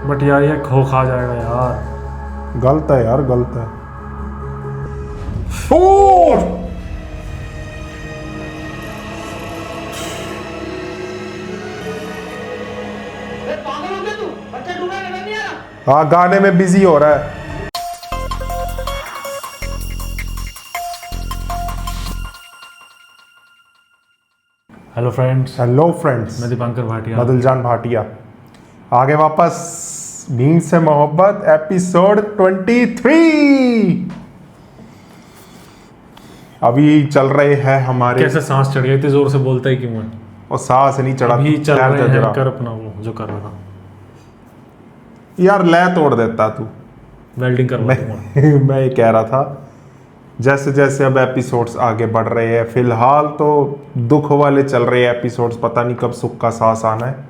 But यार ये खो खा जाएगा यार। गलत है यार, गलत है। ओ! हाँ, गाने में बिजी हो रहा है। हेलो फ्रेंड्स, हेलो फ्रेंड्स, मैं दीपांकर भाटिया। बदलजान भाटिया आगे वापस। भीम से मोहब्बत एपिसोड 23 अभी चल रहे हैं हमारे। कैसे सांस चढ़ गई, इतनी जोर से बोलता ही क्यों है? और सांस नहीं चढ़ा। अभी चल ठहर रहे जा हैं, जरा। कर अपना वो जो कर रहा था। यार लय तोड़ देता तू। वेल्डिंग करवा दूंगा। मैं ये कह रहा था, जैसे जैसे अब एपिसोड्स आगे बढ़ रहे हैं, फिलहाल तो दुख वाले चल रहे हैं एपिसोड्स, पता नहीं कब सुख का सांस आना है।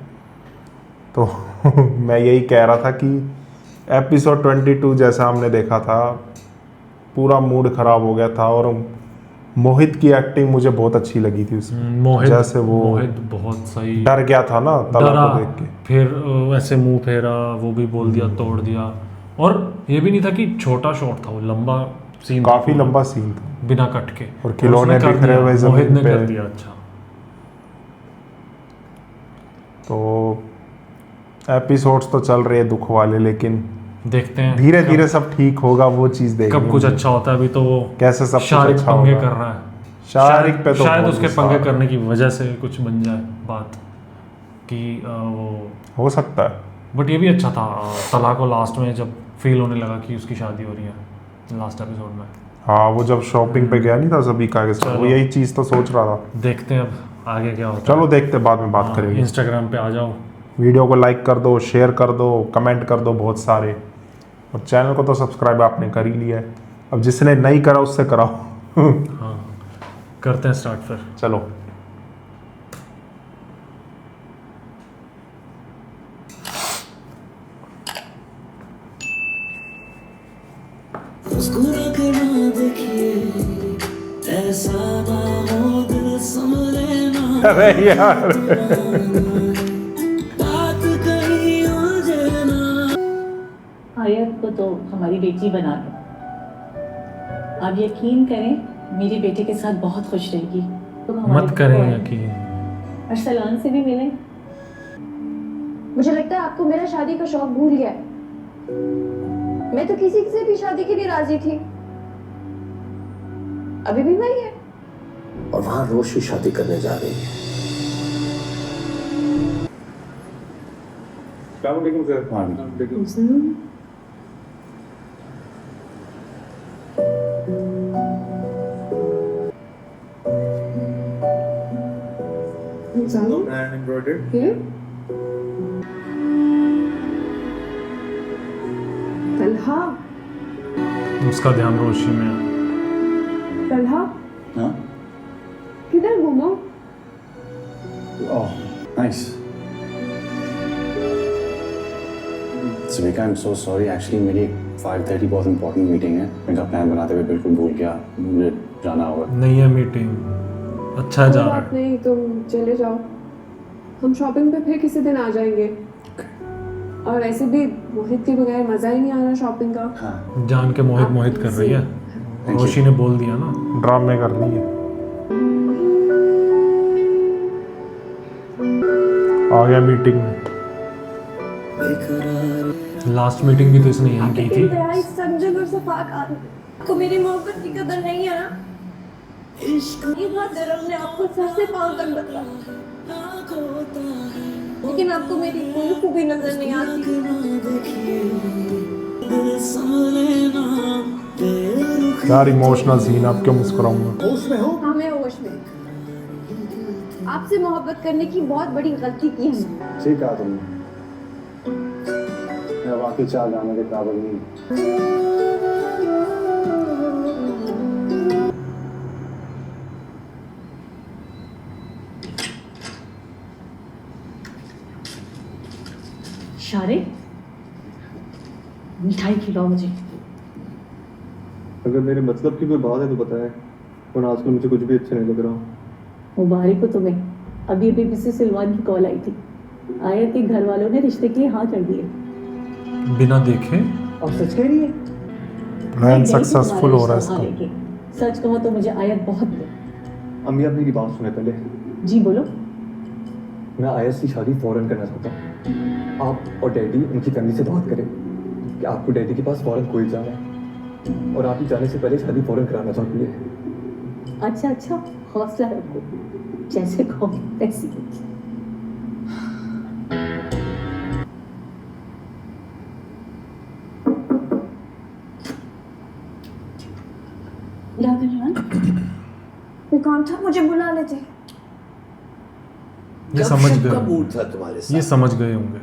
तो मैं यही कह रहा था कि एपिसोड 22 जैसा हमने देखा था, पूरा मूड खराब हो गया था। और मोहित की एक्टिंग मुझे बहुत अच्छी लगी थी उसमें। मोहित, जैसे वो मोहित बहुत सही डर गया था ना तला डरा, को देख के। फिर ऐसे मुंह फेरा, वो भी बोल दिया, तोड़ दिया। और ये भी नहीं था कि छोटा शॉट था, वो लंबा सीन था, काफी लंबा सीन था बिना कट के। और खिलौने उसने कर बिखरे दिया, हुए मोहित जमीन ने पे। कर दिया। अच्छा, तो एपिसोड्स तो चल रहे हैं दुख वाले, लेकिन देखते हैं धीरे धीरे सब ठीक होगा। वो चीज देखनी कब कुछ है। अच्छा होता है। अभी तो वो कैसे सब कुछ शारिक अच्छा पंगे होगा। कर रहा है। शारिक पे तो शायद बहुत उसके गुस्सा आ पंगे रहा है। करने की वजह से कुछ बन जाए बात कि वो। हो सकता है। बट ये भी अच्छा था, तला को लास्ट में जब फील होने लगा कि उसकी शादी हो रही है, लास्ट एपिसोड में। हाँ, वो जब शॉपिंग पे गया नहीं था सभी के साथ, वो चलो। यही चीज तो सोच रहा था। देखते हैं अब आगे क्या होता चलो है। देखते, बाद में बात करेंगे। इंस्टाग्राम पे आ जाओ, वीडियो को लाइक कर दो, शेयर कर दो, कमेंट कर दो बहुत सारे। और चैनल को तो सब्सक्राइब आपने कर ही लिया है, अब जिसने नहीं करा उससे कराओ। हाँ करते हैं स्टार्ट फिर। चलो। मुस्कुरा के ना देखिए, ऐसा ना हो दिल संभले ना। अरे यार, बात कहीं उलझे ना। आयत को तो हमारी बेटी बना दो। आप यकीन करें, मेरी बेटे के साथ बहुत खुश रहेगी। तो मत करें यकीन। अरसलान से भी मिले। मुझे लगता है आपको मेरा शादी का शौक भूल गया है। मैं तो किसी से भी शादी के लिए राजी थी। अभी भी वही है। और वहां रोशी शादी करने जा रही है। तलहा, उसका ध्यान रोशी में है। तलहा, हाँ? किधर घूमो? Oh, nice. Savika, I am so sorry. Actually मेरी 5:30 बहुत इंपॉर्टेंट मीटिंग है। मेरा प्लान बनाते हुए बिल्कुल भूल गया, मुझे जाना होगा। नहीं है मीटिंग, अच्छा है जा रहा बात है। नहीं, तुम चले जाओ। हम शॉपिंग पे फिर किसी दिन आ जाएंगे। और ऐसे भी मोहित के बगैर मजा ही नहीं आ रहा शॉपिंग का। हाँ, जान के मोहित मोहित कर रही है, रोशी ने बोल दिया ना। ड्रामे कर रही है। आ गया मीटिंग में। लास्ट मीटिंग भी तो इसने यहीं की थी। इंतहाई संजन और सफाक आदमी को मेरी मोहब्बत की कदर नहीं है ना। ये बात धर्म ने आपको सर से पांव तक बदला, लेकिन आपको मेरी कोई खूबी नजर नहीं आती। यार इमोशनल सीन, आप क्यों मुस्कुराऊंगा। हाँ, मैं होश में। आपसे मोहब्बत करने की बहुत बड़ी गलती की हमने। ठीक है तुमने। मैं वाकई चाह जाने के काबिल नहीं। शारिक, मिठाई खिलाओ मुझे। अगर मेरे मतलब की कोई बात है तो बताएं, वरना आजकल मुझे कुछ भी अच्छा नहीं लग रहा। मुबारक हो तुम्हें। अभी अभी मिसेस सिलवान की कॉल आई थी। आयत के घर वालों ने रिश्ते के लिए हाँ कर दिए। बिना देखे आप सच कह रही है? प्लान मैं गई थी सक्सेसफुल हो रहा है तुम्हारे इसका। रिश्ता लेके। सच कहो तो मुझे आयत बहुत पसंद। अम्मी आप मेरी बात सुने पहले। जी बोलो। मैं आयस की शादी फौरन करना चाहता हूँ। आप और डैडी उनकी फैमिली से बात करें कि आपको डैडी के पास फौरन कोई जाना है और आप ही जाने से पहले शादी फौरन कराना चाहती है। अच्छा अच्छा, हौसला रखो, जैसे कहो वैसी। वो काम था, मुझे बुला लेते। ये समझ कब गए, मूड था तुम्हारे साथ? ये समझ गए होंगे।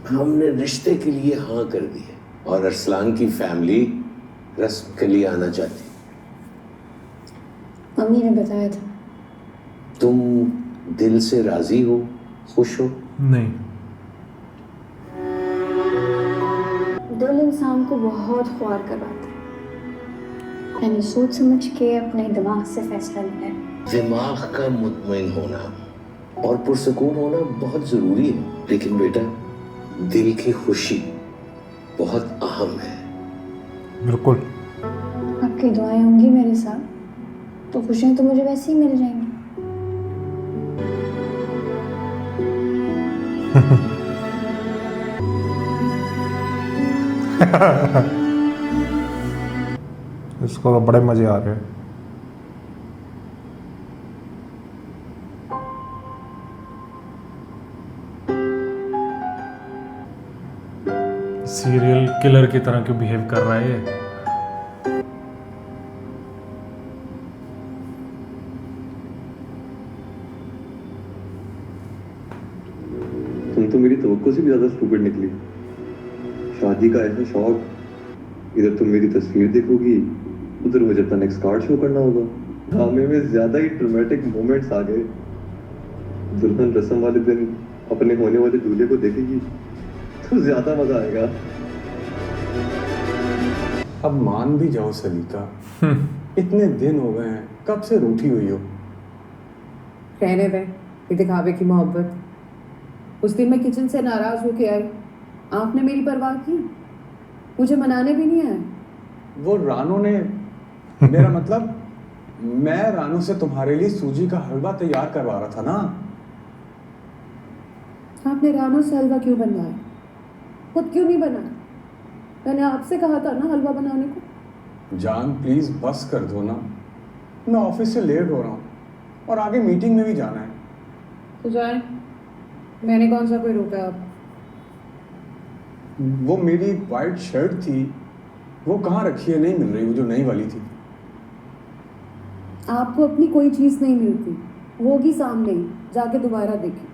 हमने रिश्ते के लिए हाँ कर दी है और अरसलान की फैमिली रस्म के लिए आना चाहती। मम्मी ने बताया था। तुम दिल से राजी हो, खुश हो? नहीं, दिल इंसान को बहुत ख्वार करवाता है। मैंने सोच समझ के अपने दिमाग से फैसला लिया है। दिमाग का मुतमईन होना और पुरसकून होना बहुत जरूरी है, लेकिन बेटा दिल की खुशी बहुत अहम है। बिल्कुल। आपकी दुआएं होंगी मेरे साथ तो खुशियां तो मुझे वैसे ही मिल जाएंगी। इसको तो बड़े मजे आ रहे हैं। सीरियल किलर की तरह क्यों बिहेव कर रहा है ये? तुम तो मेरी तवक्को से भी ज्यादा स्टूपिड निकली। शादी का ऐसा शौक, इधर तुम मेरी तस्वीर देखोगी, उधर मुझे अपना नेक्स्ट कार्ड शो करना होगा। ड्रामे में ज्यादा ही ड्रामेटिक मोमेंट्स आ गए। दुल्हन रस्म वाले दिन अपने होने वाले दूल्हे को देखेगी तो ज्यादा मजा आएगा। अब मान भी जाओ सलीका, इतने दिन हो गए हैं, कब से रूठी हुई हो? रहने दे ये दिखावे की मोहब्बत। उस दिन मैं किचन से नाराज होके आई, आपने मेरी परवाह की, मुझे मनाने भी नहीं आए। वो रानू ने मेरा मतलब मैं रानू से तुम्हारे लिए सूजी का हलवा तैयार करवा रहा था ना। आपने रानू से हलवा क्यों बनवाया? खुद क्यों नहीं बनाया? मैंने आपसे कहा था ना हलवा बनाने को। जान प्लीज बस कर दो ना, मैं ऑफिस से लेट हो रहा हूँ और आगे मीटिंग में भी जाना है। तो जाए, मैंने कौन सा कोई रोका आप? वो मेरी वाइट शर्ट थी, वो कहाँ रखी है? नहीं मिल रही, वो जो नई वाली थी। आपको अपनी कोई चीज़ नहीं मिलती, होगी सामने ही, जाके दोबारा देखिए।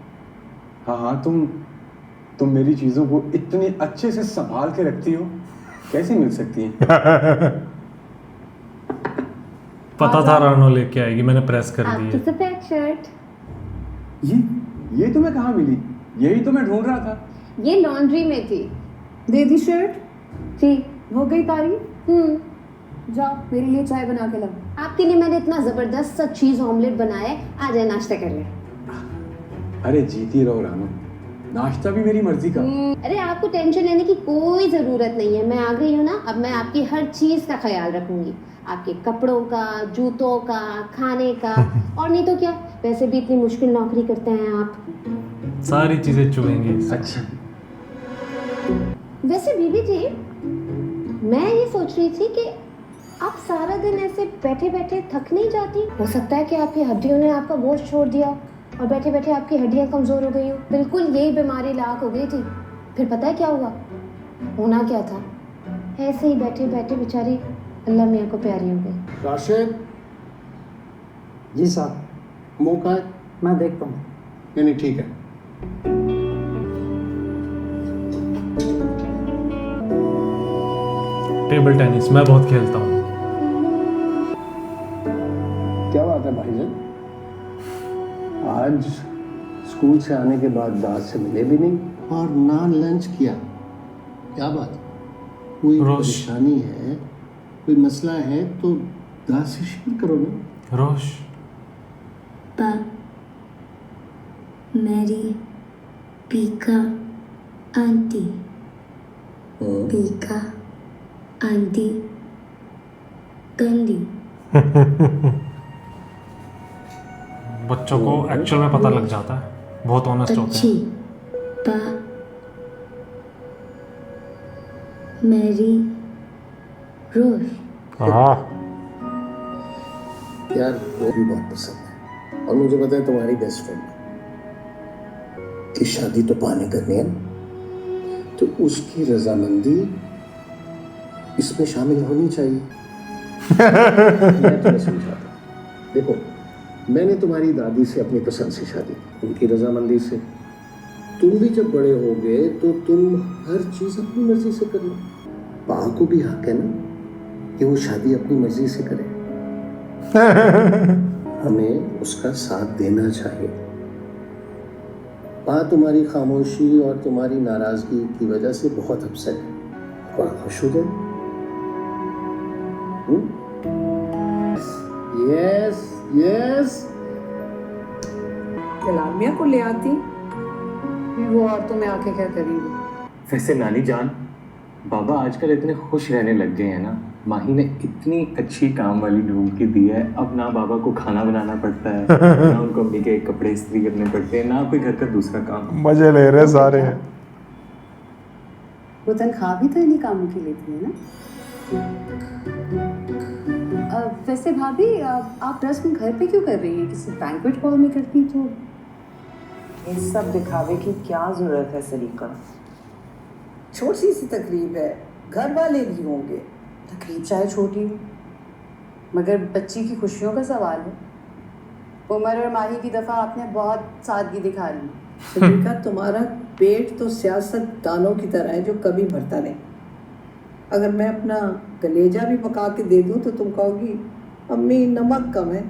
हाँ हाँ, तुम मेरी चीजों को इतनी अच्छे से संभाल के रखती हो, कैसे मिल सकती हैं? पता था रानो लेके आएगी, मैंने प्रेस कर दी आपकी है। सफेद शर्ट। ये तुम्हें कहाँ मिली? यही तो मैं ढूंढ रहा था। ये लॉन्ड्री में थी। दे दी शर्ट? जी। हो गई तारीफ? जाओ मेरे लिए चाय बना के लाओ। आपके लिए मैंने इतना जबरदस्त सा चीज ऑमलेट बनाया है, आ जाए नाश्ता कर ले। अरे जीती रहो रानू, नाश्ता भी मेरी मर्जी का। अरे आपको टेंशन लेने की कोई ज़रूरत नहीं है, मैं आ गई हूँ ना, अब मैं आपकी हर चीज़ का ख्याल रखूंगी, आपके कपड़ों का, जूतों का, खाने का। और नहीं तो क्या, वैसे भी इतनी मुश्किल नौकरी करते हैं आप। सारी चीजें चुभेंगी। अच्छा, वैसे बीबी जी, मैं ये सोच रही थी कि आप सारा दिन ऐसे बैठे बैठे थक नहीं जाती? हो सकता है कि आपकी हड्डियों ने आपका बोझ छोड़ दिया और बैठे बैठे आपकी हड्डियां कमजोर हो गई हो। बिल्कुल यही बीमारी लाक हो गई थी। फिर पता है क्या हुआ? होना क्या था, ऐसे ही बैठे बैठे बेचारी अल्लाह मियाँ को प्यारी हो गई। राशिद जी साहब, मौका है, मैं देखता हूँ। नहीं ठीक है। टेबल टेनिस मैं बहुत खेलता हूँ। क्या बात है भाईजान, आज स्कूल से आने के बाद दाद से मिले भी नहीं और ना लंच किया? क्या बात, कोई परेशानी है, कोई मसला है तो दाद से शेयर करो ना। रोश, मेरी पीका आंटी, पीका आंटी गंदी। बच्चों को एक्चुअल में पता लग जाता है, बहुत ऑनेस्ट होते अच्छी हैं। पा मेरी रोश। हाँ यार वो भी बहुत पसंद है, और मुझे पता है तुम्हारी बेस्ट फ्रेंड की शादी तो पाने करनी है, तो उसकी रजामंदी इसमें शामिल होनी चाहिए। मैं तुम्हें समझाता हूं। देखो, मैंने तुम्हारी दादी से अपनी पसंद से शादी की, उनकी रजामंदी से। तुम भी जब बड़े होगे तो तुम हर चीज अपनी मर्जी से करना। पा को भी हक है ना कि वो शादी अपनी मर्जी से करे। हमें उसका साथ देना चाहिए। पा तुम्हारी खामोशी और तुम्हारी नाराजगी की वजह से बहुत अपसेट है। पा खुश हो जाए। Yes yes. लामिया को ले आती, वो औरतों में आके क्या करेंगी। वैसे नानी जान, बाबा आजकल इतने खुश रहने लग गए हैं ना। माही ने इतनी अच्छी काम वाली ढूंढ के दी है, अब ना बाबा को खाना बनाना पड़ता है, ना उनको अम्मी के कपड़े इस्त्री करने पड़ते हैं, ना कोई घर का दूसरा काम। मजे ले रहे सारे। वो तनख्वाह भी तो इन्हीं कामों की लेती है ना। वैसे भाभी, आप रस्म घर पे क्यों कर रही हैं? किसी बैंक्वेट हॉल में करती तो। ये सब दिखावे की क्या जरूरत है सलीका? छोटी सी तकरीब है, घर वाले भी होंगे। तकरीब चाहे छोटी हो, मगर बच्ची की खुशियों का सवाल है। उमर और माही की दफ़ा आपने बहुत सादगी दिखा ली। सलीका, तुम्हारा पेट तो सियासतदानों की तरह है जो कभी भरता नहीं। अगर मैं अपना कलेजा भी पका के दे दूं तो तुम कहोगी अम्मी नमक कम है।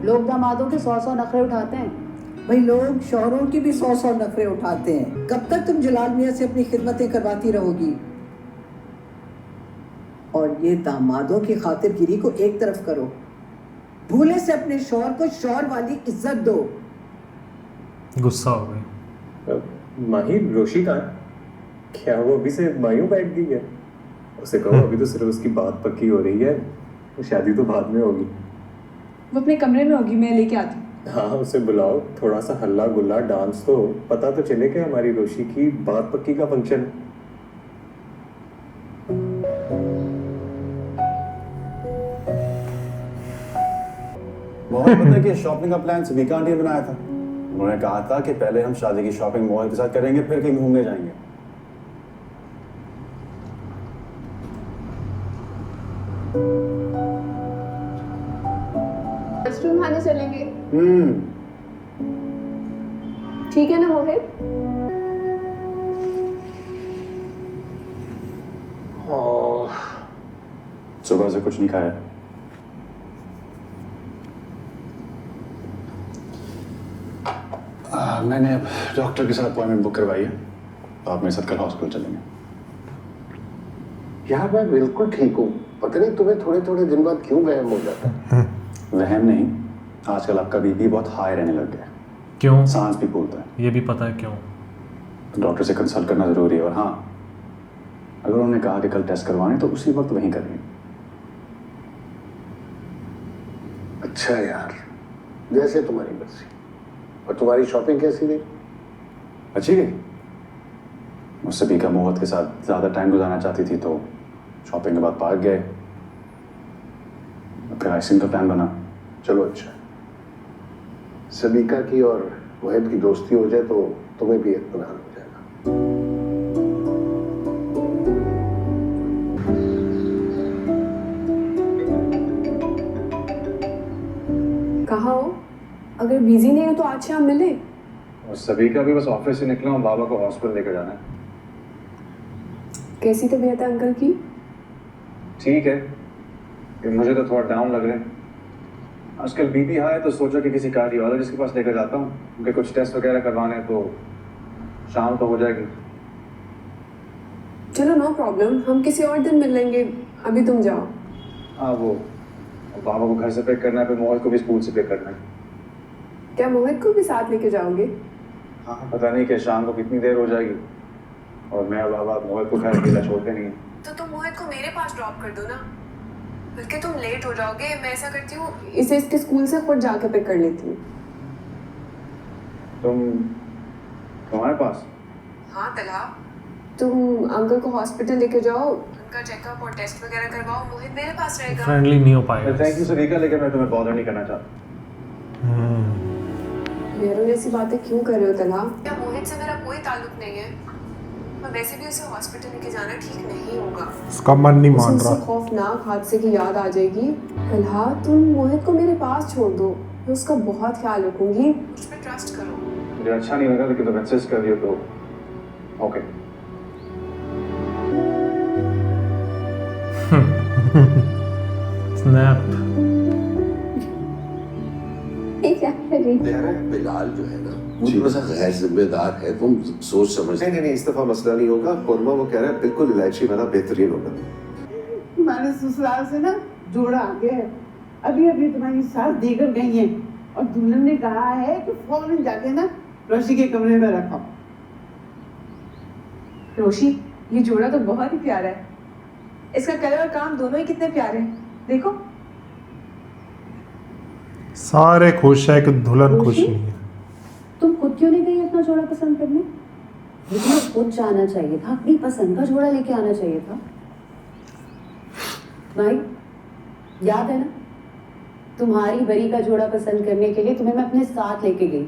लोग दामादों के 100 नखरे उठाते हैं। भाई, लोग शौहरों की भी 100 नखरे उठाते हैं। कब तक तुम जलाल मियाँ से अपनी खिदमतें करवाती रहोगी? और ये दामादों की खातिरगिरी को एक तरफ करो, भूले से अपने शौहर को शौहर वाली इज्जत दो। गुस्सा हो गई। माही, रोशी कहाँ है? क्या वो अभी से मायूं बैठ गई है? उसे कहो अभी तो सिर्फ उसकी बात पक्की हो रही है, शादी तो बाद में होगी। वो अपने कमरे में होगी, मैं लेके आती हूँ। हाँ, उसे बुलाओ, थोड़ा सा हल्ला गुल्ला डांस तो पता तो चले कि हमारी रोशी की बात पक्की का फंक्शन। बहुत पता है कि शॉपिंग का प्लान सलीका आंटी ने बनाया था। उन्होंने कहा था कि पहले हम शादी की शॉपिंग मॉल के साथ करेंगे, फिर कहीं घूमने जाएंगे। रेस्टोरेंट खाने चलेंगे। ठीक है ना मोहित? सुबह से कुछ नहीं खाया। मैंने अब डॉक्टर के साथ अपॉइंटमेंट बुक करवाई है, तो आप मेरे साथ कल हॉस्पिटल चलेंगे। यार मैं बिल्कुल ठीक हूँ, पता नहीं तुम्हें थोड़े थोड़े दिन बाद क्यों वहम हो जाता है। वहम नहीं, आजकल आपका बीपी बहुत हाई रहने लग गया है। क्यों? सांस भी फूलता है। ये भी पता है क्यों। डॉक्टर से कंसल्ट करना जरूरी है, और हाँ, अगर उन्होंने कहा कि कल टेस्ट करवाने तो उसी वक्त वहीं करेंगे। अच्छा यार, जैसे तुम्हारी मर्जी। और तुम्हारी शॉपिंग कैसी रही? अच्छी गई। मुझसे बीका मोहत के साथ ज़्यादा टाइम गुजारना चाहती थी, तो शॉपिंग के बाद पार्क गए, फिर आइसक्रीम का प्लान बना। चलो अच्छा, सलीका की और मोहित की दोस्ती हो जाए तो तुम्हें भी इत्मीनान हो जाएगा। कहाँ हो? अगर बिजी नहीं हो तो आज शाम मिले। और सभी का भी बस ऑफिस से निकला हूँ, बाबा को हॉस्पिटल लेकर जाना है। कैसी तबीयत है अंकल की? ठीक है, मुझे तो थोड़ा डाउन लग रहा है आजकल। बीपी हाई है, तो सोचा कि किसी कार्डियोलॉजिस्ट के पास लेकर जाता हूँ, उनके कुछ टेस्ट वगैरह करवाने, तो शाम को हो जाएगी। चलो नो प्रॉब्लम, हम किसी और दिन मिल लेंगे, अभी तुम जाओ। हाँ, वो और बाबा को घर से पिक करना है, फिर मोहित को भी स्कूल से पिक करना है। क्या मोहित को भी साथ लेके जाओगे? हाँ, पता नहीं कि शाम को कितनी देर हो जाएगी, और मैं और बाबा मोहित को घर अकेला छोड़ते नहीं हैं। तो तुम मोहित को मेरे पास ड्रॉप कर दो ना, बल्कि तुम लेट हो जाओगे। मैं ऐसा करती हूँ, इसे इसके स्कूल से खुद जाके पिक कर लेती हूँ। तुम्हारे पास? हाँ तला, तुम अंकल को हॉस्पिटल लेके जाओ, उनका चेकअप और टेस्ट वगैरह करवाओ, मोहित मेरे पास रहेगा। फ्रेंडली नहीं हो पाएगा। थैंक यू सरीका, लेकिन मैं तुम्हें बॉदर नहीं करना चाहता। मेरे ऐसी बातें क्यों कर रहे हो तला? क्या मोहित से मेरा कोई ताल्लुक नहीं है, और वैसे भी उसे हॉस्पिटल लेके जाना ठीक नहीं होगा। इसका मन नहीं मान उसे रहा। खौफनाक हादसे की याद आ जाएगी। तला, तुम मोहित को मेरे पास छोड़ दो, मैं उसका बहुत ख्याल रखूंगी, मुझ पे ट्रस्ट करो। मुझे अच्छा नहीं लगा, लेकिन तुम इंसिस्ट कर रही हो तो ओके। स्नैप। बिलाल जो है ना, वो थोड़ा सा गैर जिम्मेदार है, तुम सोच समझ। नहीं, इस दफा मसला नहीं होगा। कोरमा वो कह रहा है बिल्कुल इलायची वाला बेहतरीन होगा। हमारे ससुराल से ना जोड़ा आ गया है। अभी अभी तुम्हारी सास देकर गई है, और दुल्हन ने कहा है कि फौरन जाके ना रोशी के कमरे में रखो। रोशी, ये जोड़ा तो बहुत ही प्यारा है। इसका कलर और काम दोनों ही कितने प्यारे हैं, देखो। सारे खुश है कि दुल्हन खुश नहीं है। तुम खुद क्यों नहीं गई अपना जोड़ा पसंद करने? तुम्हें खुद जाना चाहिए था, अपनी पसंद का जोड़ा लेके आना चाहिए था। भाई, याद है ना, तुम्हारी बरी का जोड़ा पसंद करने के लिए तुम्हें मैं अपने साथ लेके गई।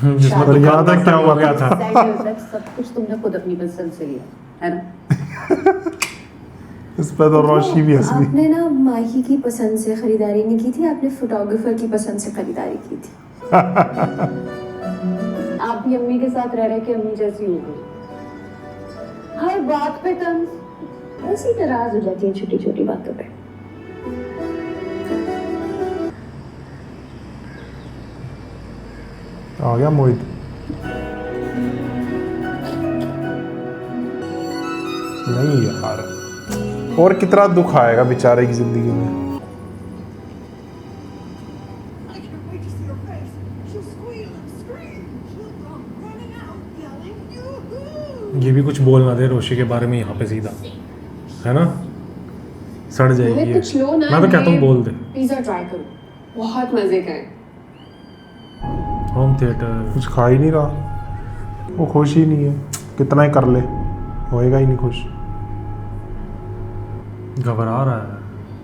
पर याद है क्या हुआ क्या था? सब कुछ तुमने खुद अपनी पसंद से लिया है ना। इस पे तो रोशी भी हंस गई। आपने ना माही की पसंद से खरीदारी नहीं की थी, आपने फोटोग्राफर की पसंद से खरीदारी की थी। आप भी अम्मी के साथ रह रहे के अम्मी जैसी हो गई। हर बात पे तंज, ऐसी नाराज हो जाती है छोटी छोटी बातों पे। आ गया मोहित। नहीं यार, और कितना दुख आएगा बेचारे की जिंदगी में। ये भी कुछ बोल ना दे रोशी के बारे में यहाँ पे सीधा, है ना? सड़ जाएगी। कुछ लो ना, मैं तो कहता हूँ बोल दे। पिज्जा ट्राई करो, बहुत मजे का है। होम थिएटर कुछ खा ही नहीं रहा, वो खुश ही नहीं है। कितना ही कर ले, होएगा ही नहीं खुश। घबरा रहा है।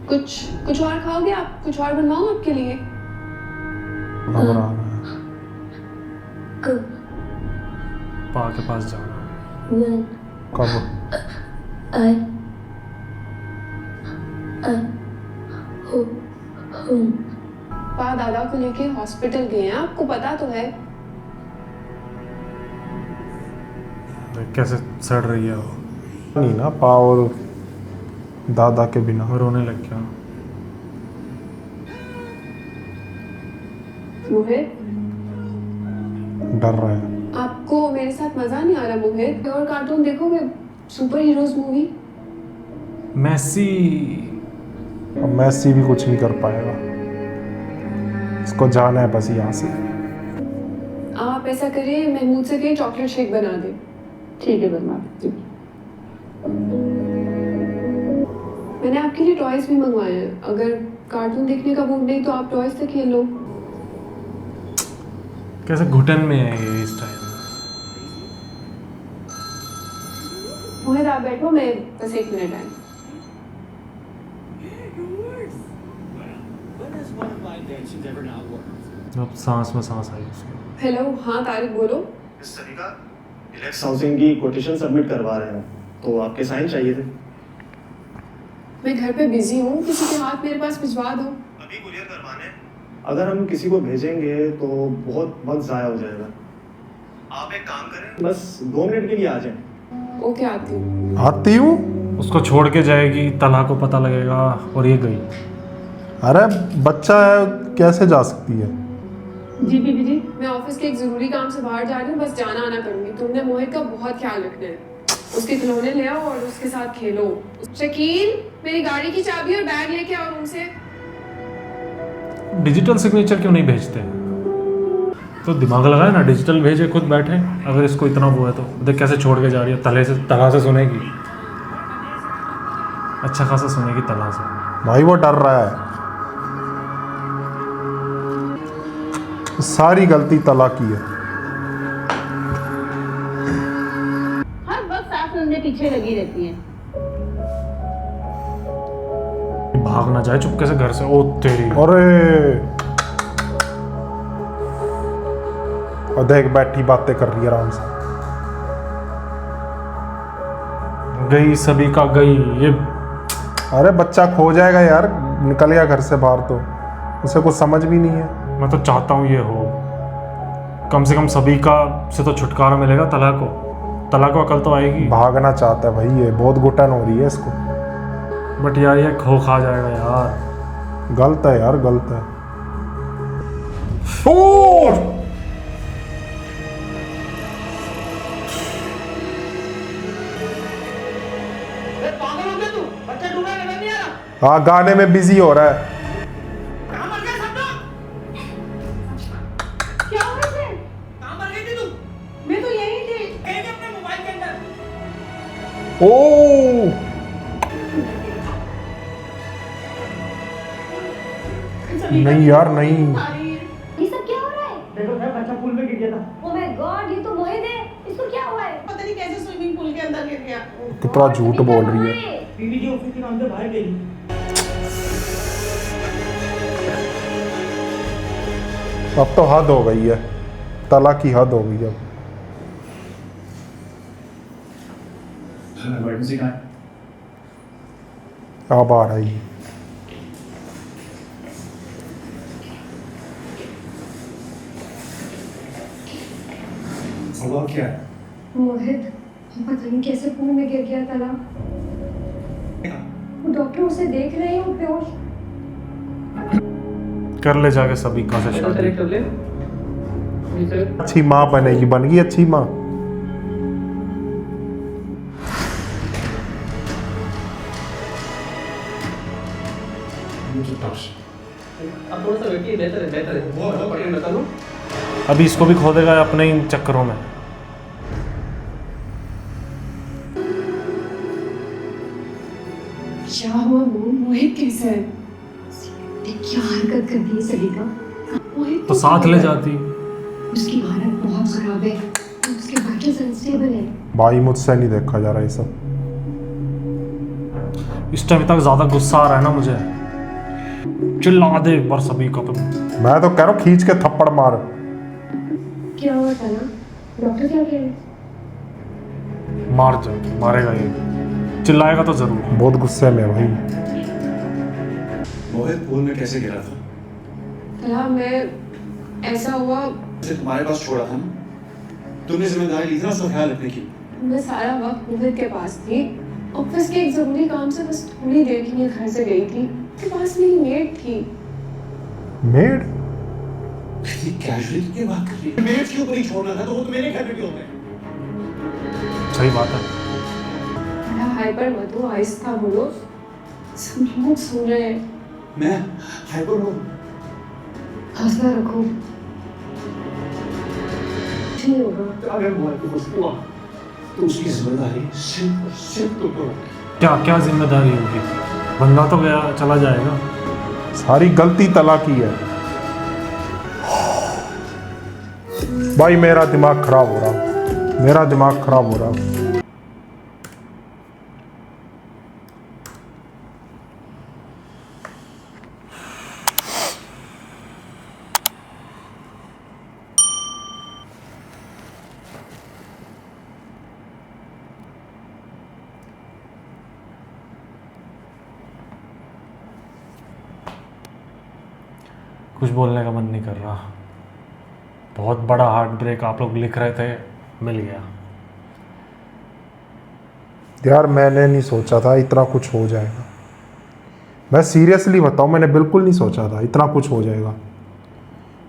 कुछ और खाओगे आप? कुछ और बनवाऊं आपके लिए? घबरा रहा है। पा के पास जाना। कब? पा दादा को लेके हॉस्पिटल गए हैं, आपको पता तो है। कैसे सड़ रही है वो। नहीं ना, पा और दादा के बिना। रोने लग गया। मोहित, डर रहा है। आपको मेरे साथ मजा नहीं आ रहा मोहित? और कार्टून देखोगे? Super heroes movie? मैसी। अब मैसी भी कुछ नहीं कर पाएगा, इसको जाना है बस यहाँ से। आप ऐसा करिए, महमूद से कहिए चॉकलेट शेक बना दे। ठीक है, बनवा देती हूँ। मैंने आपके लिए टॉयज भी मंगवाए हैं, अगर कार्टून देखने का मूड नहीं तो आप टॉयज से खेल लो। कैसे घुटन में है ये इस टाइम। मोहित आप बैठो, मैं बस 1 मिनट आई। अब सांस में सांस आई उसके। हेलो, हाँ तारिक बोलो। हाउसिंग की कोटेशन सबमिट करवा रहे हैं, तो आपके साइन चाहिए थे। मैं घर पे बिजी हूँ, किसी के हाथ मेरे पास भिजवा दो। अभी कुरियर करवाने। अगर हम किसी को भेजेंगे तो बहुत वक्त ज़ाया हो जाएगा। आप एक काम करें, बस 2 मिनट के लिए आ जाएं। ओके, आती हूँ। आती हूँ? उसको छोड़ के जाएगी, तला को पता लगेगा और ये गई। अरे बच्चा है, कैसे जा सकती है? जी बीबी जी, मैं ऑफिस के एक जरूरी काम से बाहर जा रही हूँ, बस जाना आना करूंगी। तुमने मोहित का बहुत ख्याल रखना है, उसके खिलौने ले आओ और उसके साथ खेलो। शकील, मेरी गाड़ी की चाबी और बैग लेके आओ रूम से। डिजिटल सिग्नेचर क्यों नहीं भेजते? तो दिमाग लगाए ना, डिजिटल भेजे, खुद बैठे। अगर इसको इतना वो है तो देख कैसे छोड़ के जा रही है, तला से सुनेगी, अच्छा खासा सुनेगी तला से। भाई वो डर रहा है, सारी गलती तला की है। हर वक्त सास नंदे पीछे लगी रहती है। भाग ना जाए चुपके से घर से। ओ तेरी, अरे और देख बैठी बातें कर रही है आराम से। गई सभी का गई ये। अरे बच्चा खो जाएगा यार, निकल गया घर से बाहर तो उसे कुछ समझ भी नहीं है। मैं तो चाहता हूँ ये हो, कम से कम सभी का से तो छुटकारा मिलेगा। तला को अकल तो आएगी। भागना चाहता है भाई, ये बहुत घुटन हो रही है इसको। बट यार ये खो खा जाएगा यार। गलत है यार, गलत है। हाँ गाने में बिजी हो रहा है। क्या हुआ इसे? कहाँ मर गई थी तू? मैं तो यहीं थी। कहीं अपने मोबाइल के अंदर। ओ नहीं यार नहीं। ये सब क्या हो रहा है? देखो मैं बच्चा पूल में गिर गया था। ओ माय गॉड, ये तो मोहित है। इसको क्या हुआ है? पता नहीं कैसे स्विमिंग पूल के अंदर गिर गया। कितना झूठ बोल रही है। बीवी जी ऑफिस के काम से बाहर गई। अब तो हद हो गई है, तला की हद हो गई अब। इमरजेंसी कहाँ है? अब आ रही है। हुआ क्या है? मोहित पता नहीं कैसे पूल में गिर गया तला। वो डॉक्टर उसे देख रहे हैं, वो बेहोश। कर ले जाके सभी का से शादी। अच्छी माँ बनेगी, बन गई अच्छी माँ। अब थोड़ा सा वेटिए, बेहतर है। वो पकड़ बता दो। अभी इसको भी खो देगा अपने इन चक्करों में। क्या हुआ मोहित कैसे है? क्या हरकत कर दी सभी का? मोहित तो साथ ले जाती। उसकी हालत बहुत खराब है, उसके वाइटल्स अनस्टेबल है। भाई मुझसे नहीं देखा जा रहा ये सब। इस टाइम तक ज्यादा गुस्सा आ रहा है ना मुझे। चिल्ला दे एक बार सभी को। मैं तो कह रहा हूँ खींच के थप्पड़ मार। क्या हुआ था ना? डॉक्टर क्या कह रहे? मार जा, मारेगा ये, चिल्लाएगा तो जरूर। बहुत गुस्से में है भाई। मोहित पूल में कैसे गिरा था? तला मैं ऐसा हुआ, उसे तुम्हारे पास छोड़ा था ना, तुमने जिम्मेदारी ली थी ना उसका ख्याल रखने की। मैं सारा वक्त मोहित के पास थी। ऑफिस के एक जरूरी काम से बस थोड़ी देर के लिए घर से गई थी। उसके पास मेरी मेड थी। मेड? कितनी कैजुअली की बात कर रही है। मेड के ऊपर ही छोड़ना था तो वो तो मेरे घर पे क्यों गए? सही बात है। बड़ा हाइपर मत हो, आहिस्ता बोलो, सब लोग सुन रहे हैं। मैं हाइपर हूँ। हौसला रखो, ठीक होगा। अगर मोहित को कुछ हुआ तो उसकी जिम्मेदारी सिर्फ और सिर्फ तुम पर होगी। क्या क्या जिम्मेदारी होगी? बंदा तो गया, चला जाएगा। सारी गलती तला की है। भाई मेरा दिमाग खराब हो रहा, मेरा दिमाग खराब हो रहा। कुछ बोलने का मन नहीं कर रहा। बहुत बड़ा हार्ट ब्रेक आप लोग लिख रहे थे, मिल गया। यार मैंने नहीं सोचा था इतना कुछ हो जाएगा। मैं सीरियसली बताऊं, मैंने बिल्कुल नहीं सोचा था इतना कुछ हो जाएगा।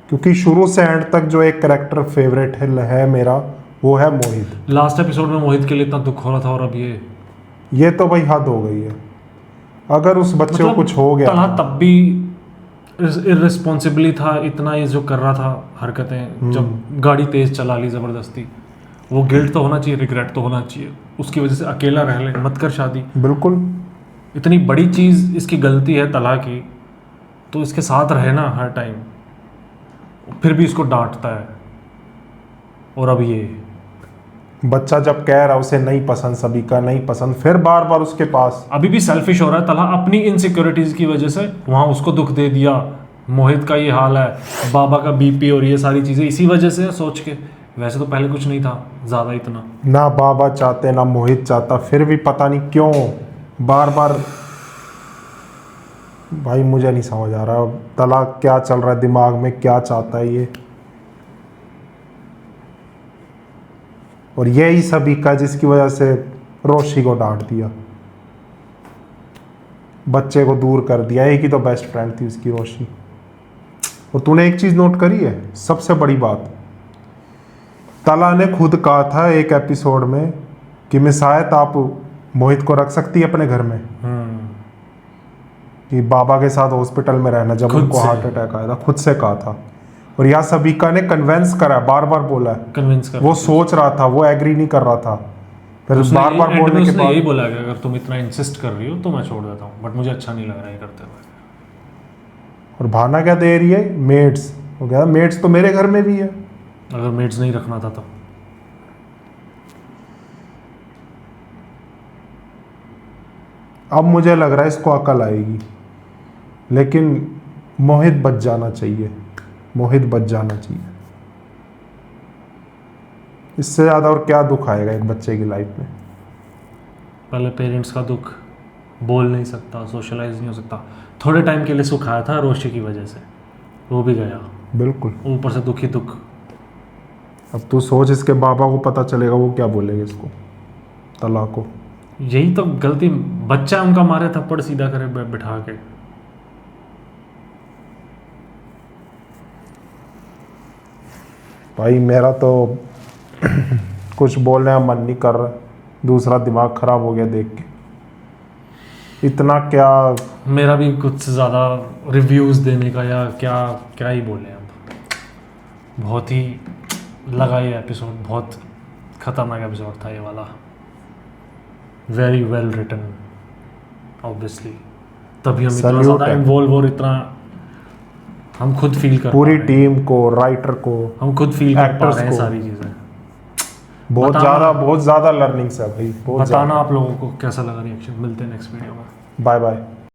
क्योंकि शुरू से एंड तक जो एक कैरेक्टर फेवरेट है मेरा, वो है मोहित। लास्ट एपिसोड में मोहित के लिए इतना दुख हो रहा था और अब ये तो भाई हद हो गई है। अगर उस बच्चे को मतलब कुछ हो गया तलहा तब भी इररिस्पॉन्सिबली था, इतना ये जो कर रहा था हरकतें, जब गाड़ी तेज चला ली ज़बरदस्ती, वो गिल्ट तो होना चाहिए, रिग्रेट तो होना चाहिए, उसकी वजह से अकेला रह ले, मत कर शादी। बिल्कुल। इतनी बड़ी चीज़ इसकी गलती है तलहा की, तो इसके साथ रहे ना हर टाइम, फिर भी इसको डांटता है। और अब ये बच्चा जब कह रहा उसे नहीं पसंद, सभी का नहीं पसंद, फिर बार बार उसके पास अभी भी सेल्फिश हो रहा है तलहा अपनी इनसिक्योरिटीज की वजह से। वहां उसको दुख दे दिया, मोहित का ये हाल है, बाबा का बीपी और ये सारी चीजें इसी वजह से सोच के। वैसे तो पहले कुछ नहीं था ज्यादा इतना, ना बाबा चाहते ना मोहित चाहता, फिर भी पता नहीं क्यों बार बार। भाई मुझे नहीं समझ आ रहा तला क्या चल रहा है दिमाग में, क्या चाहता है ये। और यही सभी का जिसकी वजह से रोशी को डांट दिया, बच्चे को दूर कर दिया। एक ही तो बेस्ट फ्रेंड थी उसकी, रोशी। और तूने एक चीज नोट करी है, सबसे बड़ी बात, तला ने खुद कहा था एक एपिसोड में कि मैं शायद आप मोहित को रख सकती है अपने घर में, कि बाबा के साथ हॉस्पिटल में रहना जब उनको हार्ट अटैक आया था, खुद से कहा था। और यहाँ सबिका ने कन्विंस करा, बार बार बोला है, कन्विंस कर, वो सोच रहा था, वो एग्री नहीं कर रहा था, फिर बार बार बोलने के बाद यही बोला कि अगर तुम इतना इंसिस्ट कर रही हो तो मैं छोड़ देता हूँ, बट मुझे अच्छा नहीं लग रहा है करते हुए। और भाना क्या दे रही है, मेड्स। वो कह रहा मेड्स तो मेरे घर में भी है। अगर मेड्स नहीं रखना था तो अब मुझे लग रहा है इसको अकल आएगी, लेकिन मोहित बच जाना चाहिए, मोहित बच जाना चाहिए। इससे ज़्यादा और क्या दुख आएगा एक बच्चे की लाइफ में। पहले पेरेंट्स का दुख, बोल नहीं सकता, सोशलाइज नहीं हो सकता। थोड़े टाइम के लिए सुख आया था रोशी की वजह से, वो भी गया। बिल्कुल। ऊपर से दुख ही दुख। अब तू सोच इसके बाबा को पता चलेगा, वो क्या बोलेगा इसको, तला को। यही तो गलती, बच्चा उनका मारे थप्पड़ सीधा करे बिठा के। भाई मेरा तो कुछ बोलने का मन नहीं कर रहा, दूसरा दिमाग खराब हो गया देख के। इतना क्या, मेरा भी कुछ ज़्यादा रिव्यूज़ देने का या क्या क्या ही बोले अब। बहुत ही लगा ये एपिसोड, बहुत ख़तरनाक एपिसोड था ये वाला। वेरी वेल रिटन ऑब्वियसली, तभी हम इतना ज़्यादा इन्वॉल्व और इतना हम खुद फील कर पूरी टीम को, राइटर को, हम खुद फील कर पा रहे हैं सारी चीज़ें। बहुत ज़्यादा लर्निंग्स है भाई। बताना आप लोगों को कैसा लगा रिएक्शन। मिलते हैं नेक्स्ट वीडियो में। Bye bye.